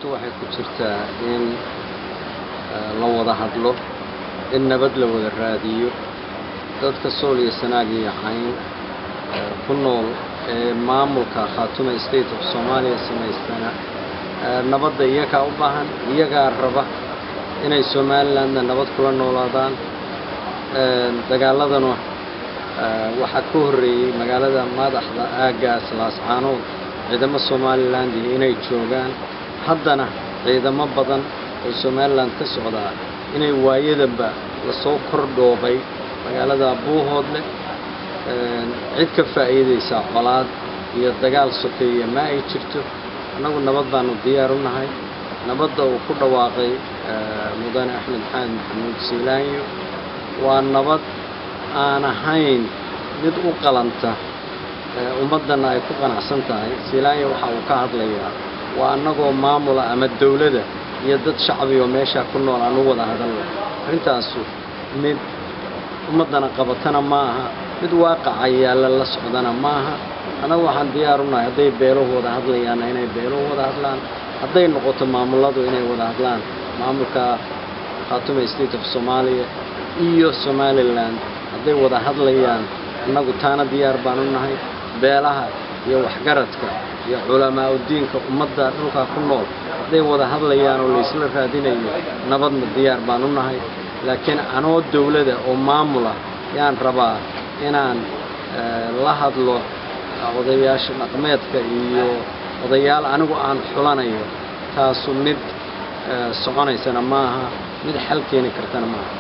dantu waxay ku jirtaa in la wada hadlo in nabad la wada raadiyo dadka Sool iyo Sanaag iyo Cayn ku nool maamulka Khaatume State of Somalia samaystana nabadda iyaga u baahan iyaga raba inay Somaliland nabad kula noolaadaan dagaaladana waxa ku horeeyay magaalada madaxda aagaas Laascaanood ciidamada Somaliland inay joogaan haddana ciidamo badan oo Somaliland ka socda inay waayadanba la soo kordhoobay magaalada Buuhoodle cid ka faa'iideysa qolaad iyo dagaal sokeeye ma ay jirto anagu nabad baanu diyaar u nahay nabadda uu ku dhawaaqay mudane Axmed Maxamed Siilaanyo waa nabad aan ahayn mid u qalanta ummadana ay ku qanacsan tahay Siilaanyo waxa uu ka hadlayaa waa anagoo maamula ama dawladda iyo dad shacbi oo meesha ku nool aan wada hadalno arintaas mid ummadana qabatana maaha mid waaqacaya la socdana maaha anagu waxaan diyaar u nahay haday beelahooda hadlayaan inay beelahooda hadlaan haday noqoto maamuladu inay wada hadlaan maamulka Khaatume State of Somalia iyo Somaliland haday wada hadlayaan anagu taana diyaar baan u nahay beelaha iyo waxgaradka iyo culamaa diinka ummadda dhulka ku nool haday wada hadlayaan oo la isla raadinayo nabadna diyaar baan u nahay laakiin anoo dawladda oo maamula yaan rabaa inaan la hadlo odayaasha dhaqameedka iyo odayaal anigu aan xulanayo taas mid soconaysana maaha mid xal keeni kartana maaha